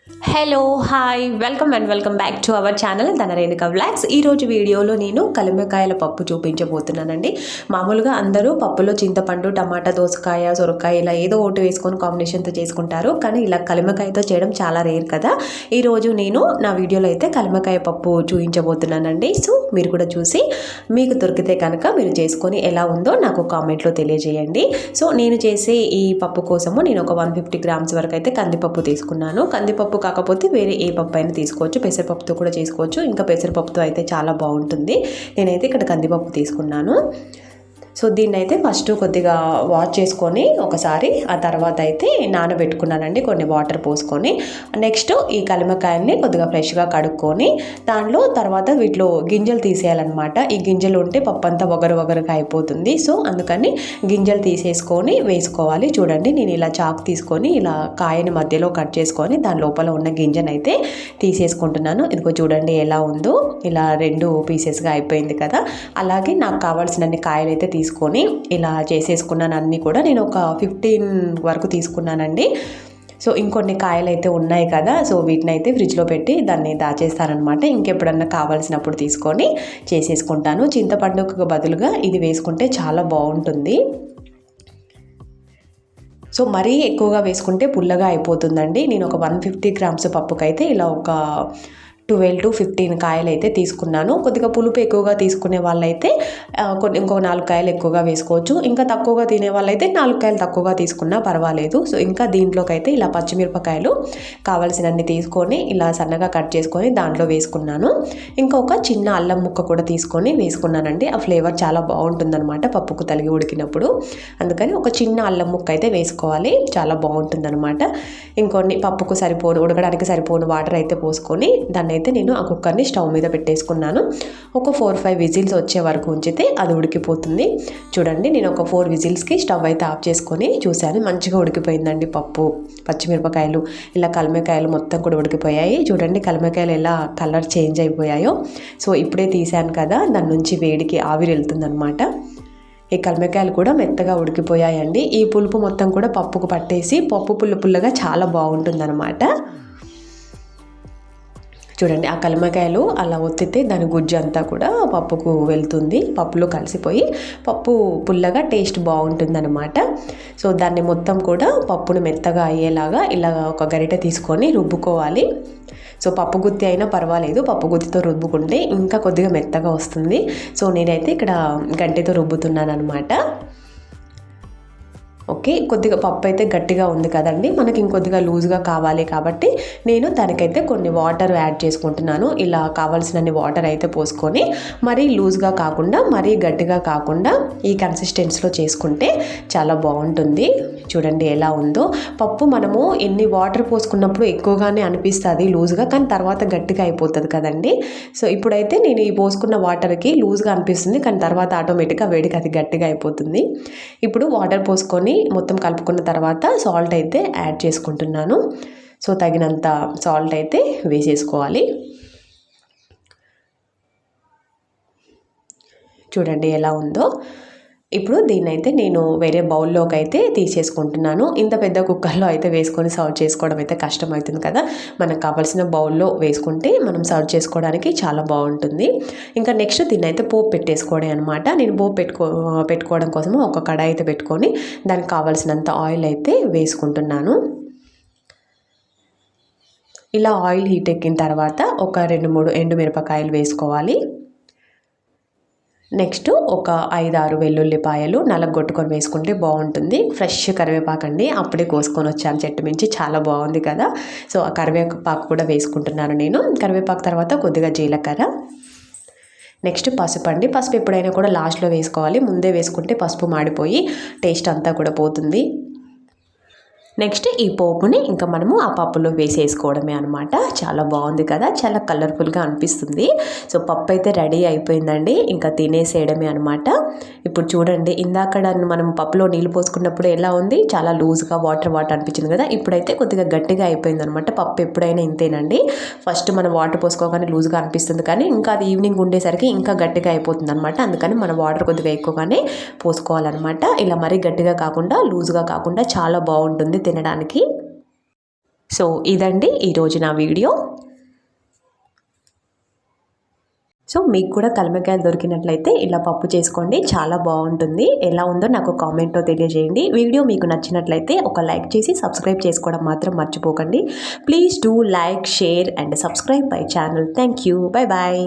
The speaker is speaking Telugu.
Hello hi welcome back to our channel Dhanarenuka vlogs. ఈరోజు వీడియోలో నేను కలిమికాయల పప్పు చూపించబోతున్నానండి. మామూలుగా అందరూ పప్పులో చింతపండు, టమాటా, దోసకాయ, సొరకాయ ఇలా ఏదో ఒకటి వేసుకొని కాంబినేషన్తో చేసుకుంటారు. కానీ ఇలా కలిమికాయతో చేయడం చాలా రేర్ కదా. ఈరోజు నేను నా వీడియోలో అయితే కలిమికాయ పప్పు చూపించబోతున్నానండి. సో మీరు కూడా చూసి మీకు దొరికితే కనుక మీరు చేసుకొని ఎలా ఉందో నాకు కామెంట్లో తెలియజేయండి. సో నేను చేసే ఈ పప్పు కోసము నేను ఒక 150 గ్రామ్స్ వరకు అయితే కందిపప్పు తీసుకున్నాను. కందిపప్పు కాకపోతే వేరే ఏ పప్పు అయినా తీసుకోవచ్చు, పెసరపప్పుతో కూడా చేసుకోవచ్చు. ఇంకా పెసరపప్పుతో అయితే చాలా బాగుంటుంది. నేనైతే ఇక్కడ కందిపప్పు తీసుకున్నాను. సో దీన్ని అయితే ఫస్ట్ కొద్దిగా వాష్ చేసుకొని ఒకసారి, ఆ తర్వాత అయితే నానబెట్టుకున్నానండి కొన్ని వాటర్ పోసుకొని. నెక్స్ట్ ఈ కలిమికాయల్ని కొద్దిగా ఫ్రెష్గా కడుక్కొని దాంట్లో తర్వాత వీటిలో గింజలు తీసేయాలన్నమాట. ఈ గింజలు ఉంటే పప్పు అంతా వగరుగా అయిపోతుంది. సో అందుకని గింజలు తీసేసుకొని వేసుకోవాలి. చూడండి నేను ఇలా చాకు తీసుకొని ఇలా కాయని మధ్యలో కట్ చేసుకొని దాని లోపల ఉన్న గింజను అయితే తీసేసుకుంటున్నాను. ఇదిగో చూడండి ఎలా ఉందో, ఇలా 2 పీసెస్గా అయిపోయింది కదా. అలాగే నాకు కావాల్సినన్ని కాయలు అయితే తీసుకొని ఇలా చేసేసుకున్నాను. అన్నీ కూడా నేను ఒక 15 వరకు తీసుకున్నానండి. సో ఇంకొన్ని కాయలు అయితే ఉన్నాయి కదా, సో వీటిని అయితే ఫ్రిడ్జ్లో పెట్టి దాన్ని దాచేస్తానమాట. ఇంకెప్పుడన్నా కావాల్సినప్పుడు తీసుకొని చేసేసుకుంటాను. చింతపండుకు బదులుగా ఇది వేసుకుంటే చాలా బాగుంటుంది. సో మరీ ఎక్కువగా వేసుకుంటే పుల్లగా అయిపోతుందండి. నేను ఒక 150 గ్రామ్స్ పప్పుకైతే ఇలా ఒక 12 to 15 కాయలు అయితే తీసుకున్నాను. కొద్దిగా పులుపు ఎక్కువగా తీసుకునే వాళ్ళైతే ఇంకో 4 కాయలు ఎక్కువగా వేసుకోవచ్చు. ఇంకా తక్కువగా తినే వాళ్ళైతే 4 కాయలు తక్కువగా తీసుకున్నా పర్వాలేదు. సో ఇంకా దీంట్లోకి అయితే ఇలా పచ్చిమిరపకాయలు కావాల్సినన్ని తీసుకొని ఇలా సన్నగా కట్ చేసుకొని దాంట్లో వేసుకున్నాను. ఇంకా ఒక చిన్న అల్లం ముక్క కూడా తీసుకొని వేసుకున్నానండి. ఆ ఫ్లేవర్ చాలా బాగుంటుందన్నమాట పప్పుకు తలిగి ఉడికినప్పుడు. అందుకని ఒక చిన్న అల్లం ముక్క అయితే వేసుకోవాలి, చాలా బాగుంటుందన్నమాట. ఇంకొన్ని పప్పుకు ఉడకడానికి సరిపోను వాటర్ అయితే పోసుకొని దాన్ని అయితే నేను ఆ కుక్కర్ని స్టవ్ మీద పెట్టేసుకున్నాను. ఒక 4-5 విజిల్స్ వచ్చే వరకు ఉంచితే అది ఉడికిపోతుంది. చూడండి నేను ఒక 4 విజిల్స్కి స్టవ్ అయితే ఆఫ్ చేసుకొని చూశాను. మంచిగా ఉడికిపోయిందండి పప్పు. పచ్చిమిరపకాయలు ఇలా కలిమికాయలు మొత్తం కూడా ఉడికిపోయాయి. చూడండి కలిమికాయలు ఎలా కలర్ చేంజ్ అయిపోయాయో. సో ఇప్పుడే తీసాను కదా, దాని నుంచి వేడికి ఆవిరి వెళ్తుందనమాట. ఈ కలిమికాయలు కూడా మెత్తగా ఉడికిపోయాయండి. ఈ పులుపు మొత్తం కూడా పప్పుకు పట్టేసి పప్పు పుల్లగా చాలా బాగుంటుందన్నమాట. చూడండి ఆ కలిమికాయలు అలా ఒత్తితే దాని గుజ్జు అంతా కూడా పప్పుకు వెళ్తుంది, పప్పులో కలిసిపోయి పప్పు పుల్లగా టేస్ట్ బాగుంటుందన్నమాట. సో దాన్ని మొత్తం కూడా పప్పును మెత్తగా అయ్యేలాగా ఇలా ఒక గరిటె తీసుకొని రుబ్బుకోవాలి. సో పప్పు గుత్తి అయినా పర్వాలేదు, పప్పు గుత్తితో రుబ్బుకుంటే ఇంకా కొద్దిగా మెత్తగా వస్తుంది. సో నేనైతే ఇక్కడ గంటెతో రుబ్బుతున్నాను అనమాట. ఓకే, కొద్దిగా పప్పు అయితే గట్టిగా ఉంది కదండి, మనకి ఇంకొద్దిగా లూజ్గా కావాలి కాబట్టి నేను దానికైతే కొన్ని వాటర్ యాడ్ చేసుకుంటున్నాను. ఇలా కావాల్సినన్ని వాటర్ అయితే పోసుకొని మరీ లూజ్గా కాకుండా మరీ గట్టిగా కాకుండా ఈ కన్సిస్టెన్సీలో చేసుకుంటే చాలా బాగుంటుంది. చూడండి ఎలా ఉందో పప్పు. మనము ఎన్ని వాటర్ పోసుకున్నప్పుడు ఎక్కువగానే అనిపిస్తుంది లూజ్గా, కానీ తర్వాత గట్టిగా అయిపోతుంది కదండి. సో ఇప్పుడైతే నేను ఈ పోసుకున్న వాటర్కి లూజ్గా అనిపిస్తుంది, కానీ తర్వాత ఆటోమేటిక్గా వేడికి అది గట్టిగా అయిపోతుంది. ఇప్పుడు వాటర్ పోసుకొని మొత్తం కలుపుకున్న తర్వాత సాల్ట్ అయితే యాడ్ చేసుకుంటున్నాను. సో తగినంత సాల్ట్ అయితే వేసేసుకోవాలి. చూడండి ఎలా ఉందో. ఇప్పుడు దీన్ని అయితే నేను వేరే బౌల్లోకి అయితే తీసేసుకుంటున్నాను. ఇంత పెద్ద కుక్కర్లో అయితే వేసుకొని సర్వ్ చేసుకోవడం అయితే కష్టమవుతుంది కదా. మనకు కావాల్సిన బౌల్లో వేసుకుంటే మనం సర్వ్ చేసుకోవడానికి చాలా బాగుంటుంది. ఇంకా నెక్స్ట్ దీన్ని అయితే పోపు పెట్టేసుకోవడం అనమాట. నేను పోపు పెట్టుకోవడం కోసము ఒక కడాయి అయితే పెట్టుకొని దానికి కావాల్సినంత ఆయిల్ అయితే వేసుకుంటున్నాను. ఇలా ఆయిల్ హీట్ ఎక్కిన తర్వాత ఒక 2-3 ఎండుమిరపకాయలు వేసుకోవాలి. నెక్స్ట్ ఒక 5-6 వెల్లుల్లిపాయలు నలగొట్టుకొని వేసుకుంటే బాగుంటుంది. ఫ్రెష్ కరివేపాకు అండి, అప్పుడే కోసుకొని వచ్చాను చెట్టు నుంచి, చాలా బాగుంది కదా. సో ఆ కరివేపాకు కూడా వేసుకుంటున్నాను నేను. కరివేపాకు తర్వాత కొద్దిగా జీలకర్ర. నెక్స్ట్ పసుపు అండి. పసుపు ఎప్పుడైనా కూడా లాస్ట్లో వేసుకోవాలి, ముందే వేసుకుంటే పసుపు మాడిపోయి టేస్ట్ అంతా కూడా పోతుంది. నెక్స్ట్ ఈ పోపుని ఇంకా మనము ఆ పప్పులో వేసేసుకోవడమే అనమాట. చాలా బాగుంది కదా, చాలా కలర్ఫుల్గా అనిపిస్తుంది. సో పప్పు అయితే రెడీ అయిపోయిందండి, ఇంకా తినేసేయడమే అనమాట. ఇప్పుడు చూడండి ఇందాక మనం పప్పులో నీళ్ళు పోసుకున్నప్పుడు ఎలా ఉంది, చాలా లూజ్గా వాటర్ అనిపించింది కదా. ఇప్పుడైతే కొద్దిగా గట్టిగా అయిపోయింది అనమాట. పప్పు ఎప్పుడైనా ఇంతేనండి, ఫస్ట్ మనం వాటర్ పోసుకోగానే లూజ్గా అనిపిస్తుంది, కానీ ఇంకా అది ఈవినింగ్ ఉండేసరికి ఇంకా గట్టిగా అయిపోతుంది అనమాట. అందుకని మనం వాటర్ కొద్దిగా ఎక్కువగానే పోసుకోవాలన్నమాట. ఇలా మరీ గట్టిగా కాకుండా లూజ్గా కాకుండా చాలా బాగుంటుంది తినడానికి. సో ఇదండి ఈరోజు నా వీడియో. సో మీకు కూడా కలమకాయలు దొరికినట్లయితే ఇలా పప్పు చేసుకోండి, చాలా బాగుంటుంది. ఎలా ఉందో నాకు కామెంట్లో తెలియజేయండి. వీడియో మీకు నచ్చినట్లయితే ఒక లైక్ చేసి సబ్స్క్రైబ్ చేసుకోవడం మాత్రం మర్చిపోకండి. Please do like, share and subscribe my channel. Thank you. Bye bye.